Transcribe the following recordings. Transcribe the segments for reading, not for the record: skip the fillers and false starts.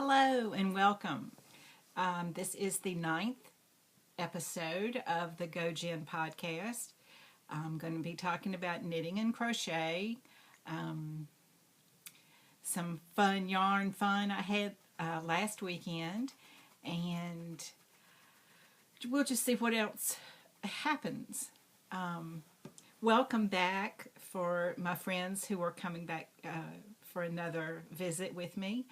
Hello and welcome. This is the 9th episode of the gojenn podcast. I'm going to be talking about knitting and crochet, some fun yarn fun I had last weekend, and we'll just see what else happens. Welcome back for my friends who are coming back for another visit with me,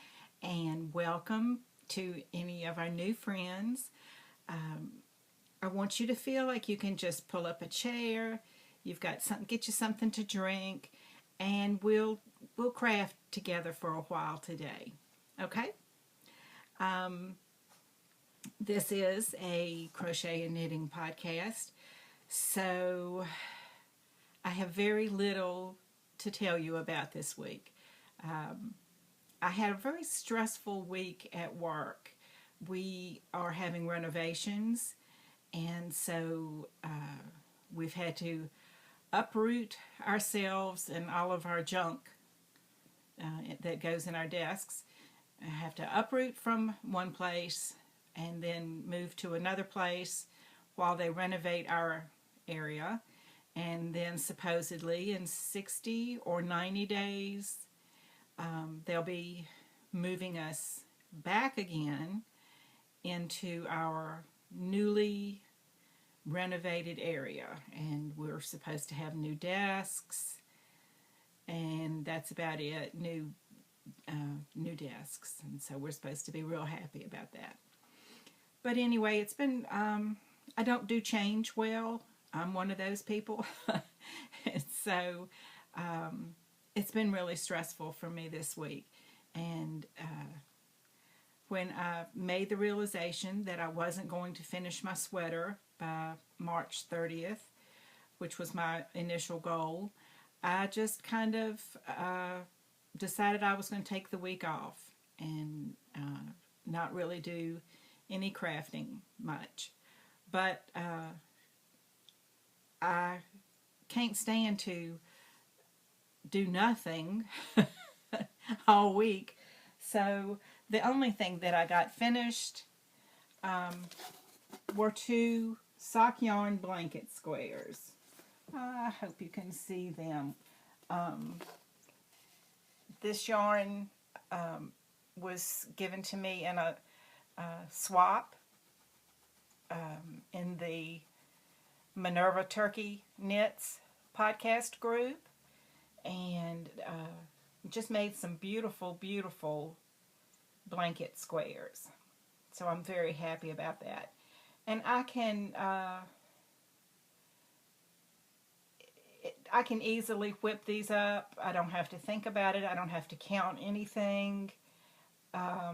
and welcome to any of our new friends. I want you to feel like you can just pull up a chair, you've got something, get you something to drink, and we'll craft together for a while today. Okay? This is a crochet and knitting podcast, so I have very little to tell you about this week. I had a very stressful week at work. We are having renovations, and so we've had to uproot ourselves and all of our junk that goes in our desks. I have to uproot from one place and then move to another place while they renovate our area. And then supposedly in 60 or 90 days, they'll be moving us back again into our newly renovated area. And we're supposed to have new desks, and that's about it. New desks, and so we're supposed to be real happy about that. But anyway, it's been, I don't do change well. I'm one of those people. And so it's been really stressful for me this week. And when I made the realization that I wasn't going to finish my sweater by March 30th, which was my initial goal, I just kind of decided I was going to take the week off and not really do any crafting much. But I can't stand to do nothing all week. So the only thing that I got finished were 2 sock yarn blanket squares. I hope you can see them. This yarn was given to me in a swap in the Minerva Turkey Knits podcast group, and just made some beautiful, beautiful blanket squares. So I'm very happy about that. And I can easily whip these up. I don't have to think about it. I don't have to count anything. I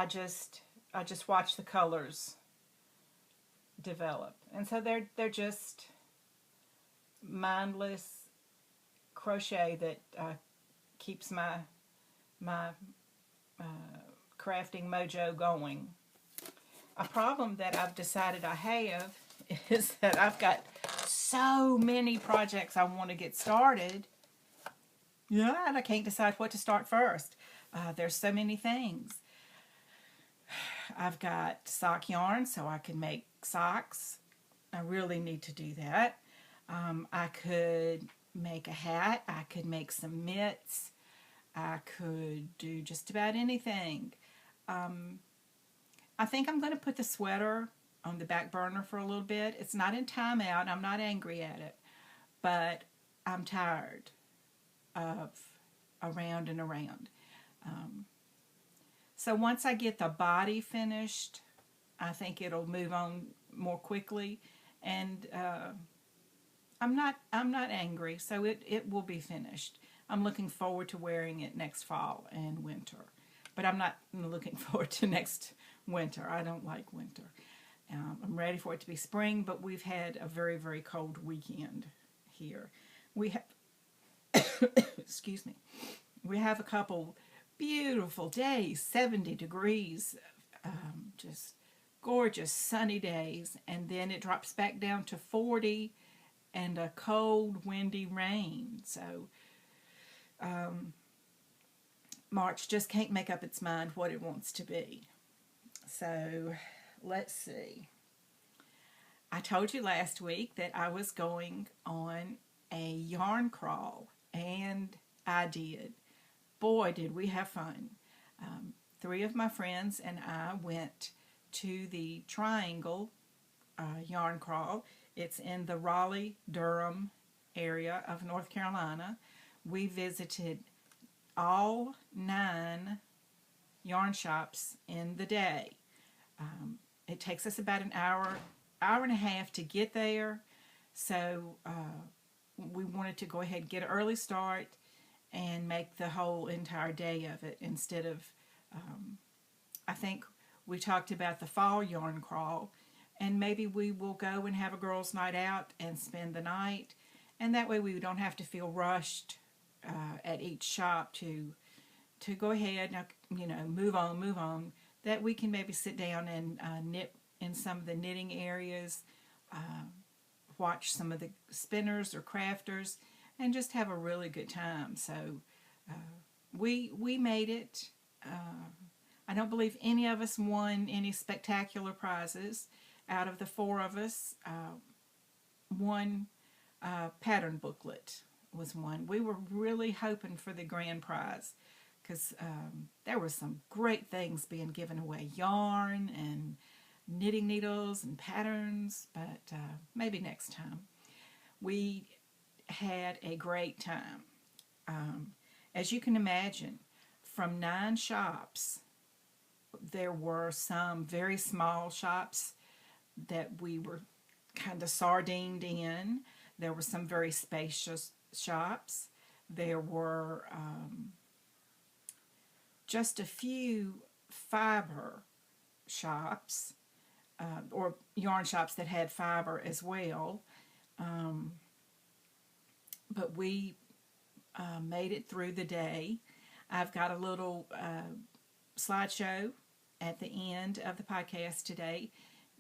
just watch the colors develop, and so they're just mindless crochet that keeps my crafting mojo going. A problem that I've decided I have is that I've got so many projects I want to get started, and I can't decide what to start first. There's so many things. I've got sock yarn, so I can make socks. I really need to do that. I could make a hat. I could make some mitts. I could do just about anything. I think I'm going to put the sweater on the back burner for a little bit. It's not in timeout. I'm not angry at it, but I'm tired of around and around. So once I get the body finished, I think it'll move on more quickly, and I'm not angry, so it will be finished. I'm looking forward to wearing it next fall and winter, but I'm not looking forward to next winter. I don't like winter. I'm ready for it to be spring, but we've had a very, very cold weekend here. We have, excuse me, we have a couple beautiful days, 70 degrees, just gorgeous sunny days, and then it drops back down to 40 and a cold, windy rain. So March just can't make up its mind what it wants to be. So let's see. I told you last week that I was going on a yarn crawl, and I did. Boy, did we have fun. Three of my friends and I went to the Triangle yarn crawl. It's in the Raleigh-Durham area of North Carolina. We visited all 9 yarn shops in the day. It takes us about an hour and a half to get there, so we wanted to go ahead and get an early start and make the whole entire day of it instead of, I think we talked about the fall yarn crawl, and maybe we will go and have a girls' night out and spend the night, and that way we don't have to feel rushed at each shop to go ahead and move on. That we can maybe sit down and knit in some of the knitting areas, watch some of the spinners or crafters, and just have a really good time. So we made it. I don't believe any of us won any spectacular prizes. Out of the 4 of us, one pattern booklet was one. We were really hoping for the grand prize, because there were some great things being given away. Yarn and knitting needles and patterns, but maybe next time. We had a great time. As you can imagine, from 9 shops, there were some very small shops that we were kind of sardined in. There were some very spacious shops. There were just a few fiber shops, or yarn shops that had fiber as well. But we made it through the day. I've got a little slideshow at the end of the podcast today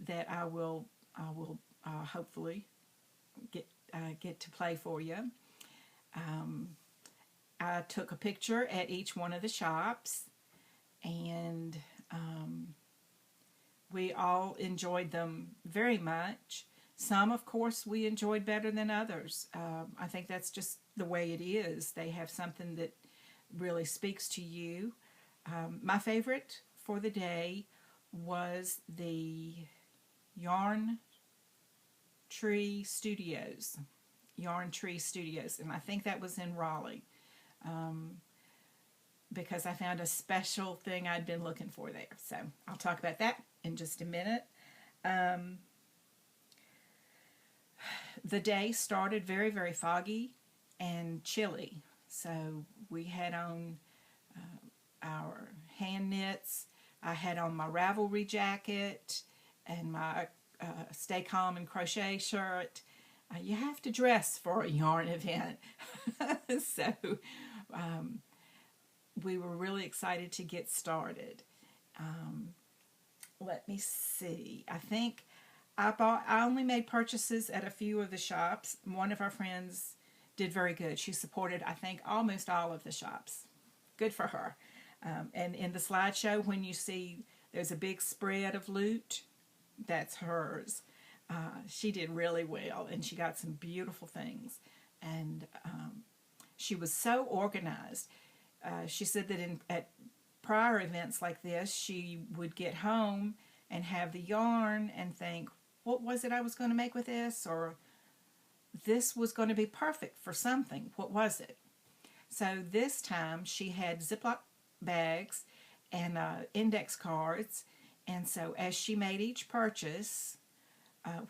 that I will hopefully get to play for you. I took a picture at each one of the shops, and we all enjoyed them very much. Some, of course, we enjoyed better than others. I think that's just the way it is. They have something that really speaks to you. My favorite for the day was the Yarn Tree Studios, and I think that was in Raleigh, because I found a special thing I'd been looking for there. So I'll talk about that in just a minute. The day started very, very foggy and chilly, so we had on our hand knits. I had on my Ravelry jacket and my Stay Calm and Crochet shirt. You have to dress for a yarn event. So we were really excited to get started. Let me see. I think I only made purchases at a few of the shops. One of our friends did very good. She supported, I think, almost all of the shops. Good for her. And in the slideshow, when you see there's a big spread of loot, that's hers. She did really well, and she got some beautiful things. And she was so organized. She said that at prior events like this, she would get home and have the yarn and think, what was it I was going to make with this? Or this was going to be perfect for something. What was it? So this time she had Ziploc bags and index cards. And so as she made each purchase,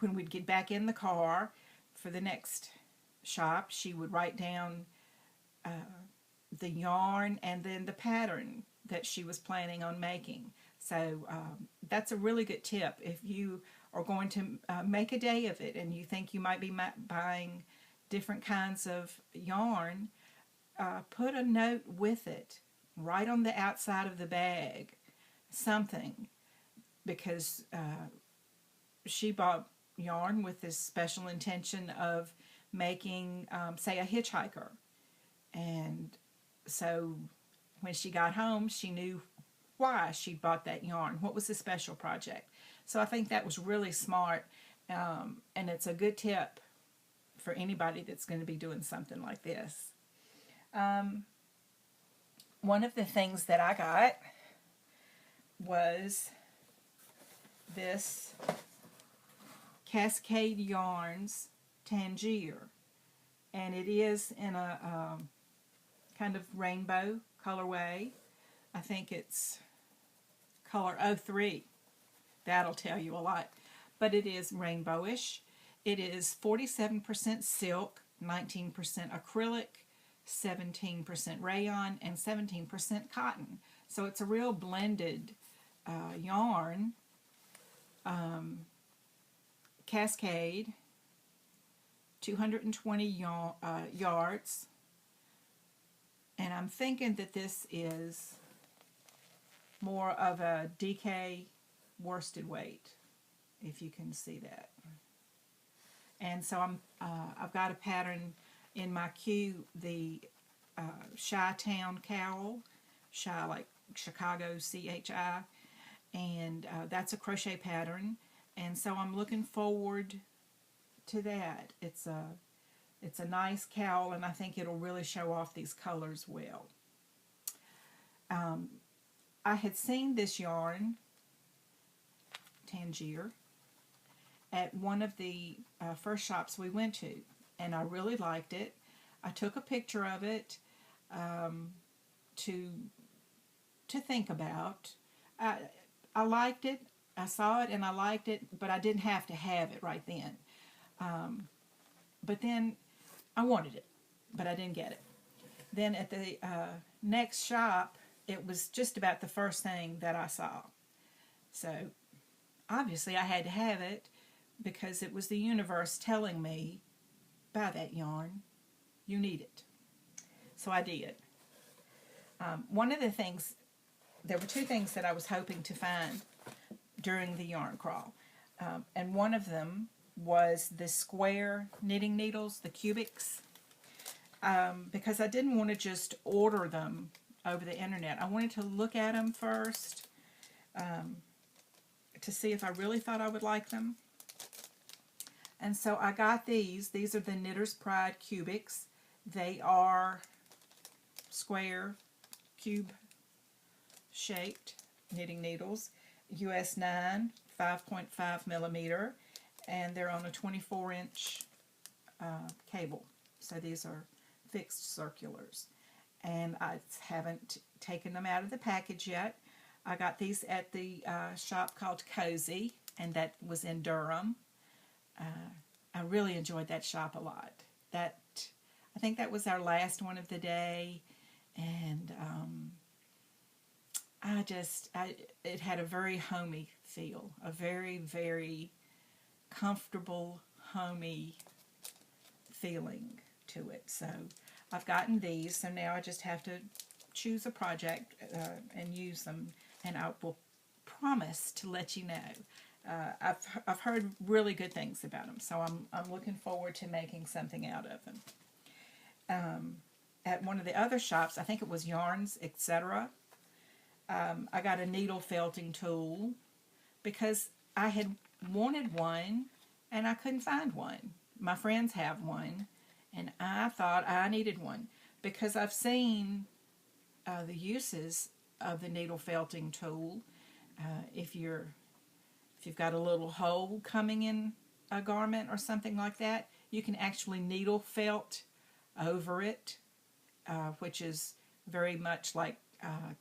when we'd get back in the car for the next shop, she would write down the yarn and then the pattern that she was planning on making. So that's a really good tip. If you are going to make a day of it and you think you might be buying different kinds of yarn, put a note with it right on the outside of the bag, something, because she bought yarn with this special intention of making, say, a hitchhiker. And so when she got home, she knew why she bought that yarn. What was the special project? So I think that was really smart, and it's a good tip for anybody that's going to be doing something like this. One of the things that I got was this Cascade Yarns Tangier, and it is in a kind of rainbow colorway. I think it's color 03. That'll tell you a lot. But it is rainbowish. It is 47% silk, 19% acrylic, 17% rayon, and 17% cotton. So it's a real blended yarn. Cascade, 220 yards. And I'm thinking that this is more of a DK worsted weight, if you can see that. And so I've got a pattern in my queue, the Chi-Town cowl, Chi like Chicago, CHI, and that's a crochet pattern, and so I'm looking forward to that. It's a nice cowl, and I think it'll really show off these colors well. I had seen this yarn, Tangier, at one of the first shops we went to, and I really liked it. I took a picture of it to think about. I liked it. I saw it and I liked it, but I didn't have to have it right then. But then I wanted it, but I didn't get it. Then at the next shop, it was just about the first thing that I saw. So obviously I had to have it because it was the universe telling me, buy that yarn, you need it. So I did. One of the things, there were two things that I was hoping to find during the yarn crawl. And one of them was the square knitting needles, the cubics, because I didn't want to just order them over the internet. I wanted to look at them first to see if I really thought I would like them. And so I got these. These are the Knitter's Pride cubics. They are square, cube shaped knitting needles, US 9, 5.5 millimeter, and they're on a 24-inch cable. So these are fixed circulars. And I haven't taken them out of the package yet. I got these at the shop called Cozy, and that was in Durham. I really enjoyed that shop a lot. I think that was our last one of the day, and it had a very homey feel, a very, very comfortable, homey feeling to it. So I've gotten these, so now I just have to choose a project and use them, and I will promise to let you know. I've heard really good things about them, so I'm looking forward to making something out of them. At one of the other shops, I think it was Yarns, etc., I got a needle felting tool because I had wanted one and I couldn't find one. My friends have one, and I thought I needed one because I've seen the uses of the needle felting tool. If you've got a little hole coming in a garment or something like that, you can actually needle felt over it, which is very much like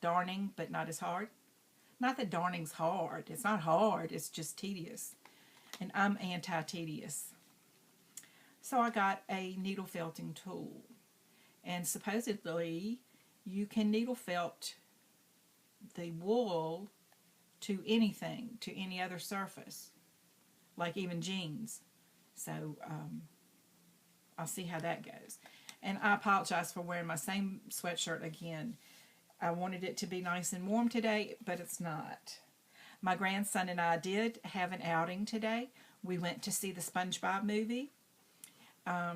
darning, but not as hard. Not that darning's hard. It's not hard. It's just tedious. And I'm anti-tedious. So I got a needle felting tool. And supposedly you can needle felt the wool to anything, to any other surface, like even jeans. So I'll see how that goes. And I apologize for wearing my same sweatshirt again. I wanted it to be nice and warm today, but it's not. My grandson and I did have an outing today. We went to see the SpongeBob movie. I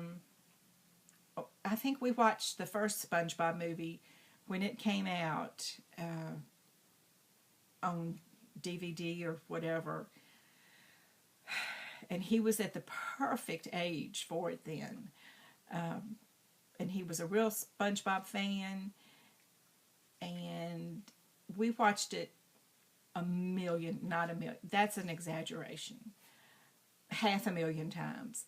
think we watched the first SpongeBob movie when it came out on DVD or whatever, and he was at the perfect age for it then. And he was a real SpongeBob fan, and we watched it not a million, that's an exaggeration, 500,000 times.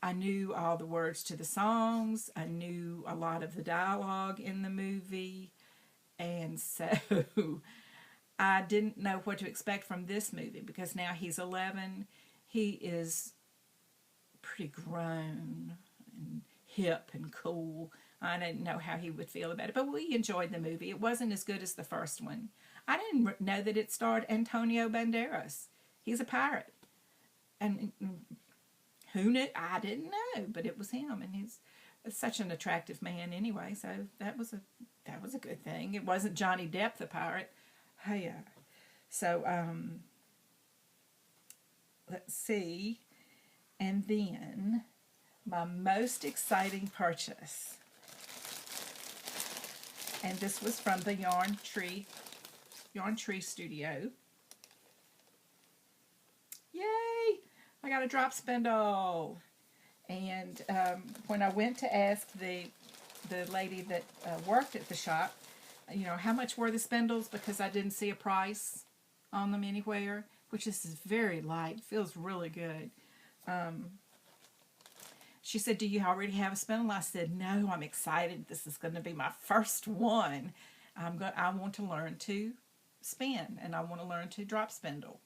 I knew all the words to the songs. I knew a lot of the dialogue in the movie. And so I didn't know what to expect from this movie, because now he's 11. He is pretty grown and hip and cool. I didn't know how he would feel about it, but we enjoyed the movie. It wasn't as good as the first one. I didn't know that it starred Antonio Banderas. He's a pirate. And who knew? I didn't know, but it was him, and he's such an attractive man anyway. So that was a good thing. It wasn't Johnny Depp the pirate. Hey, so let's see, and then my most exciting purchase, and this was from the Yarn Tree Studio. Yay! I got a drop spindle. And when I went to ask the lady that worked at the shop, how much were the spindles, because I didn't see a price on them anywhere, which this is very light, feels really good. She said, "Do you already have a spindle?" I said, "No, I'm excited. This is going to be my first one. I want to learn to spin, and I want to learn to drop spindle."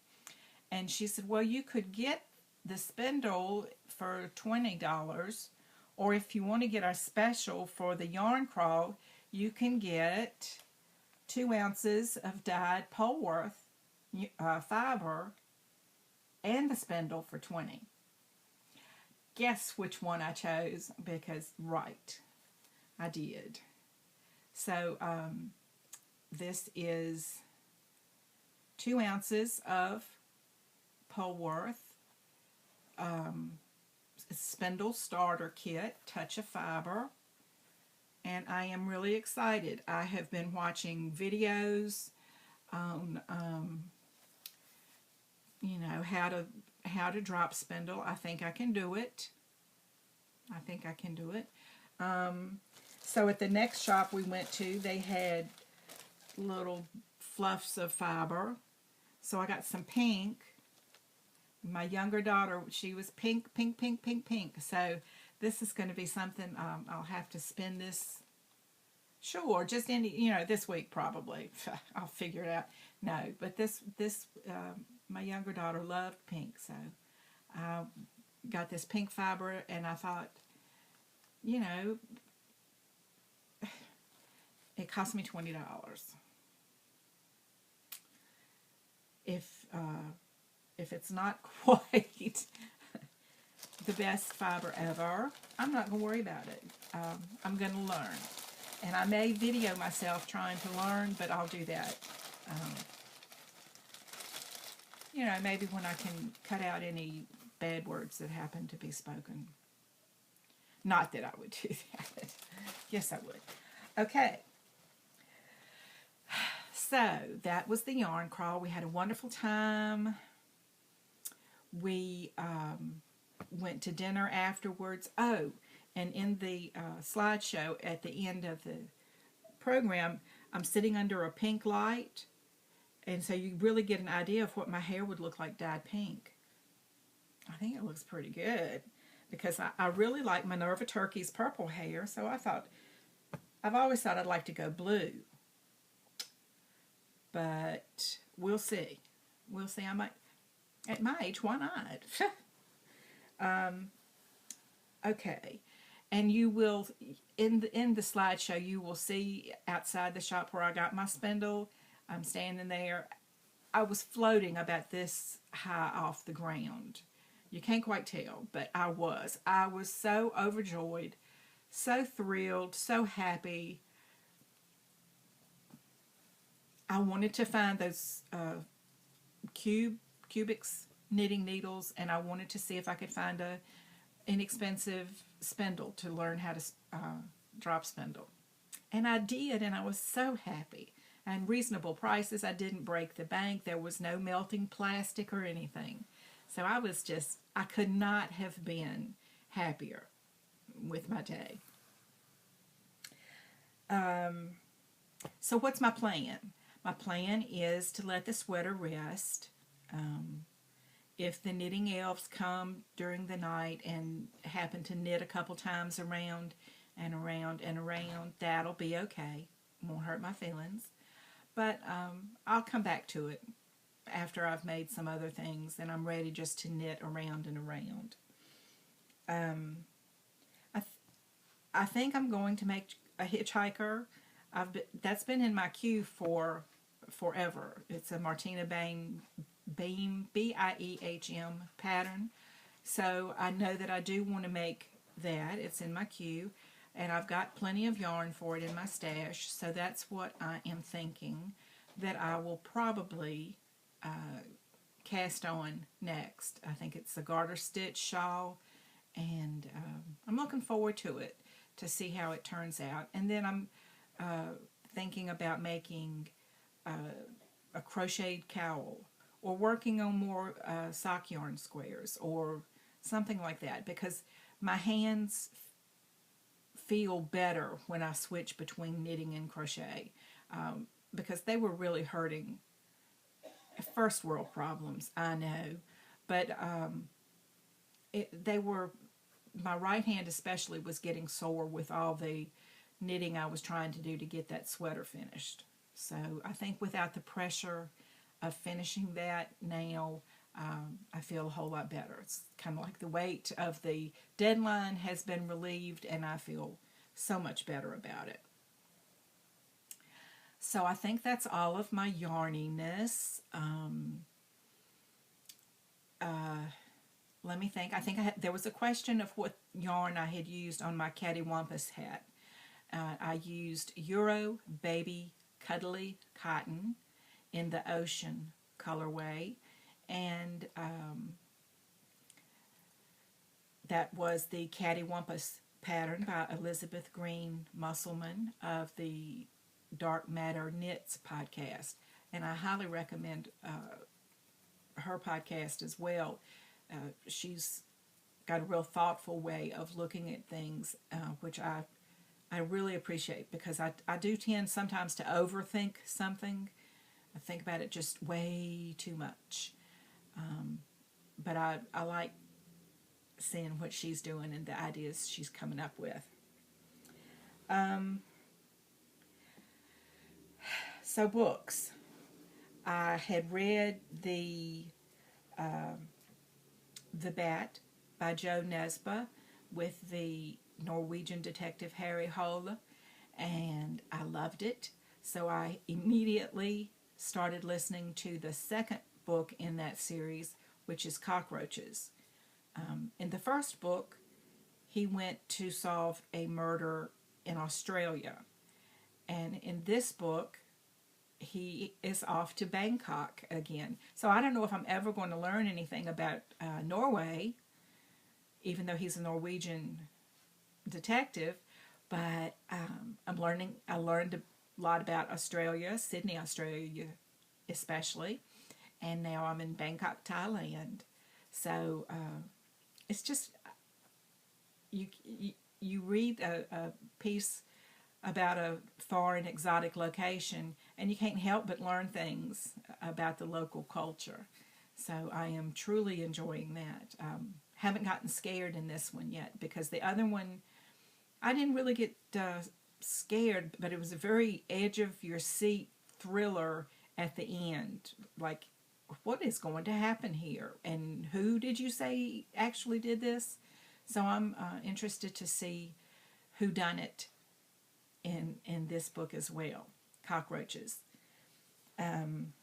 And she said, "Well, you could get the spindle for $20, or if you want to get our special for the yarn crawl, you can get 2 ounces of dyed Polworth fiber and the spindle for $20. Guess which one I chose, because right, I did. So this is 2 ounces of Polworth spindle starter kit, touch of fiber, and I am really excited. I have been watching videos on how to drop spindle. I think I can do it. So at the next shop we went to, they had little fluffs of fiber. So I got some pink. My younger daughter, she was pink. So this is going to be something, I'll have to spin this. Sure, just this week probably. I'll figure it out. No, but this my younger daughter loved pink, so I got this pink fiber, and I thought, it cost me $20. If it's not quite the best fiber ever, I'm not going to worry about it. I'm going to learn. And I may video myself trying to learn, but I'll do that. Maybe when I can cut out any bad words that happen to be spoken. Not that I would do that. Yes, I would. Okay. So, that was the yarn crawl. We had a wonderful time. We went to dinner afterwards. Oh, and in the slideshow at the end of the program, I'm sitting under a pink light, and so you really get an idea of what my hair would look like dyed pink. I think it looks pretty good, because I really like Minerva Turkey's purple hair, so I've always thought I'd like to go blue. But we'll see. We'll see. I might, at my age, why not? Okay. And you will, in the slideshow, you will see outside the shop where I got my spindle. I'm standing there. I was floating about this high off the ground. You can't quite tell, but I was. I was so overjoyed, so thrilled, so happy. I wanted to find those Cubics knitting needles, and I wanted to see if I could find a inexpensive spindle to learn how to drop spindle. And I did, and I was so happy. And reasonable prices. I didn't break the bank. There was no melting plastic or anything. So I could not have been happier with my day. So what's my plan? My plan is to let the sweater rest. If the knitting elves come during the night and happen to knit a couple times around and around and around, that'll be okay. Won't hurt my feelings. But I'll come back to it after I've made some other things and I'm ready just to knit around and around. I think I'm going to make a hitchhiker. That's been in my queue for forever. It's a Martina Behm Biehm pattern. So I know that I do want to make that. It's in my queue. And I've got plenty of yarn for it in my stash. So that's what I am thinking that I will probably cast on next. I think it's a garter stitch shawl. And I'm looking forward to it to see how it turns out. And then I'm thinking about making a crocheted cowl or working on more sock yarn squares or something like that, because my hands feel better when I switch between knitting and crochet, because they were really hurting. First world problems, I know, but my right hand especially was getting sore with all the knitting I was trying to do to get that sweater finished. So I think without the pressure of finishing that now, I feel a whole lot better. It's kind of like the weight of the deadline has been relieved and I feel so much better about it. So I think that's all of my yarniness. Let me think. I think there was a question of what yarn I had used on my cattywampus hat. I used Euro Baby Cuddly Cotton in the Ocean colorway, and that was the Cattywampus pattern by Elizabeth Green Musselman of the Dark Matter Knits podcast, and I highly recommend her podcast as well. She's got a real thoughtful way of looking at things, which I really appreciate, because I do tend sometimes to overthink something. I think about it just way too much. But I like seeing what she's doing and the ideas she's coming up with. So books. I had read The Bat by Jo Nesbø with the Norwegian detective Harry Hole, and I loved it. So I immediately started listening to the second book in that series, which is Cockroaches. In the first book, he went to solve a murder in Australia. And in this book, he is off to Bangkok again. So I don't know if I'm ever going to learn anything about Norway, even though he's a Norwegian detective, but I learned a lot about Australia, Sydney, Australia especially, and now I'm in Bangkok, Thailand. So it's just, you read a piece about a foreign exotic location and you can't help but learn things about the local culture. So I am truly enjoying that. Haven't gotten scared in this one yet, because the other one I didn't really get scared, but it was a very edge of your seat thriller at the end. Like, what is going to happen here? And who did you say actually did this? So I'm interested to see who done it in this book as well. Cockroaches. And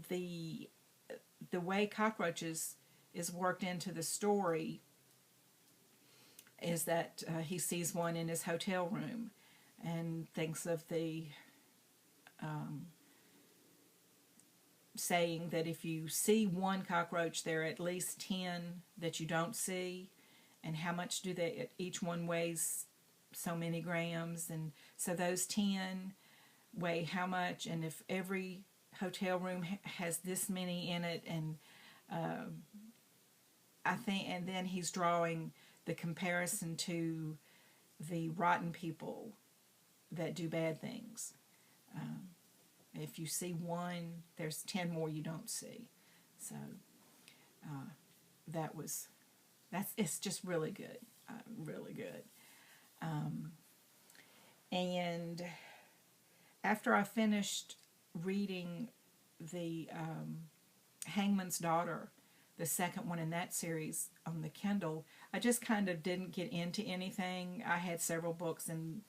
the way Cockroaches is worked into the story is that he sees one in his hotel room and thinks of the saying that if you see one cockroach, there are at least 10 that you don't see, and how much do they, each one weighs so many grams, and so those 10 weigh how much, and if every hotel room has this many in it, and I think, and then he's drawing the comparison to the rotten people that do bad things. If you see one, there's 10 more you don't see. So it's just really good, really good. And after I finished reading the Hangman's Daughter, the second one in that series on the Kindle, I just kind of didn't get into anything. I had several books in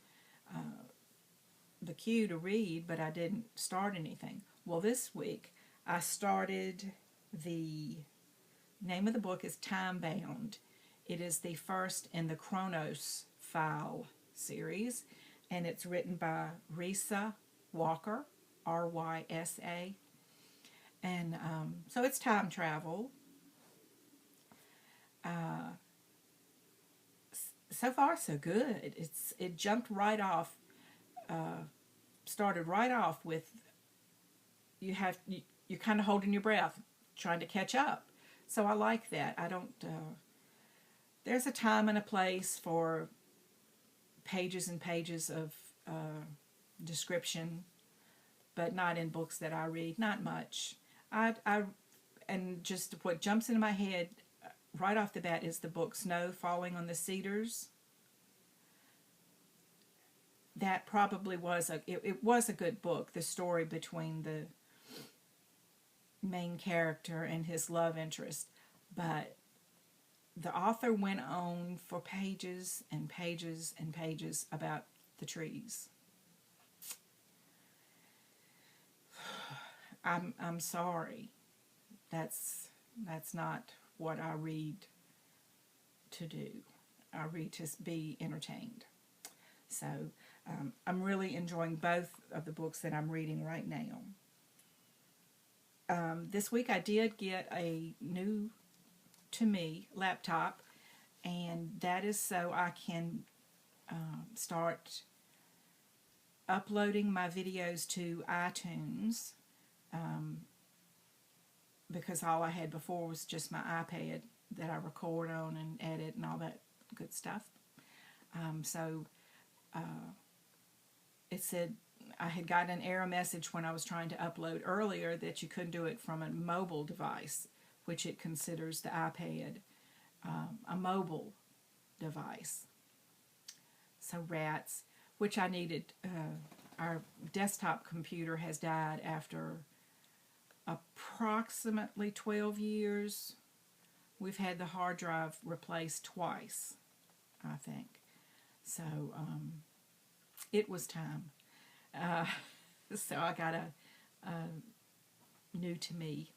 the queue to read, but I didn't start anything. Well, this week I started. The name of the book is Time Bound. It is the first in the Chronos File series, and it's written by Risa Walker, Rysa. And so it's time travel. So far, so good. It jumped right off. Started right off with you're kind of holding your breath, trying to catch up. So I like that. I don't. There's a time and a place for pages and pages of description, but not in books that I read. Not much. And just what jumps into my head right off the bat is the book Snow Falling on the Cedars. That probably was it was a good book. The story between the main character and his love interest, but the author went on for pages and pages and pages about the trees. I'm sorry. That's not what I read to do. I read to be entertained. So I'm really enjoying both of the books that I'm reading right now. This week I did get a new, to me, laptop, and that is so I can start uploading my videos to iTunes, because all I had before was just my iPad that I record on and edit and all that good stuff. It said I had gotten an error message when I was trying to upload earlier that you couldn't do it from a mobile device, which it considers the iPad a mobile device. So rats, which I needed. Our desktop computer has died after approximately 12 years. We've had the hard drive replaced twice, I think. So it was time. So I got a new to me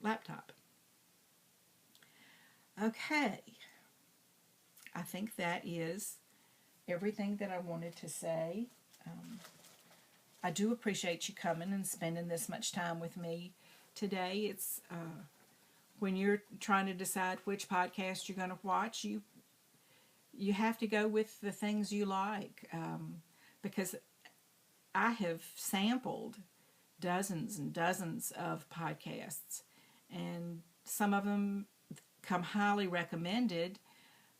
laptop. Okay. I think that is everything that I wanted to say. I do appreciate you coming and spending this much time with me today. It's when you're trying to decide which podcast you're going to watch, you have to go with the things you like, because I have sampled dozens and dozens of podcasts, and some of them come highly recommended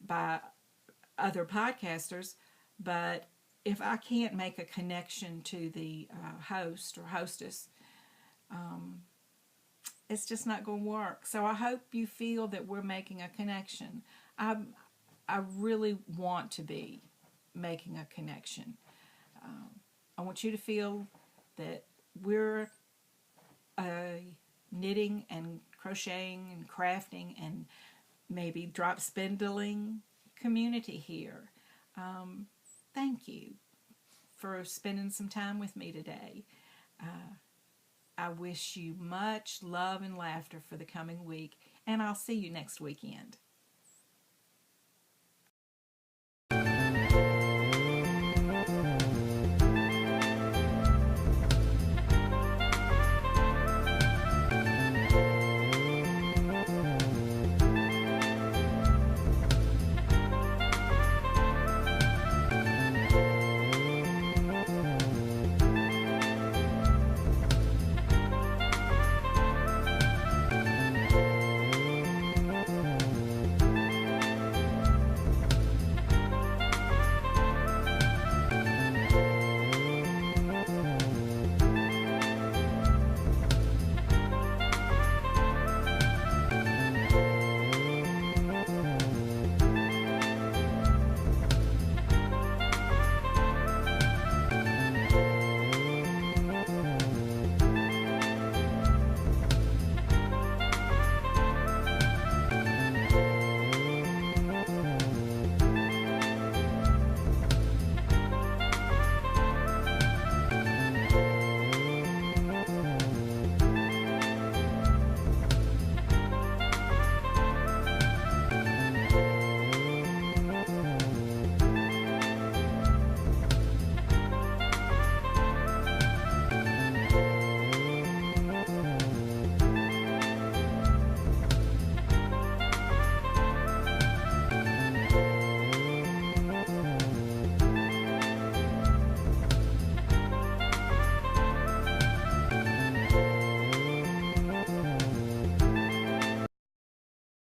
by other podcasters, but if I can't make a connection to the host or hostess, it's just not going to work. So I hope you feel that we're making a connection. I really want to be making a connection. I want you to feel that we're a knitting and crocheting and crafting and maybe drop spindling community here. Thank you for spending some time with me today. I wish you much love and laughter for the coming week, and I'll see you next weekend.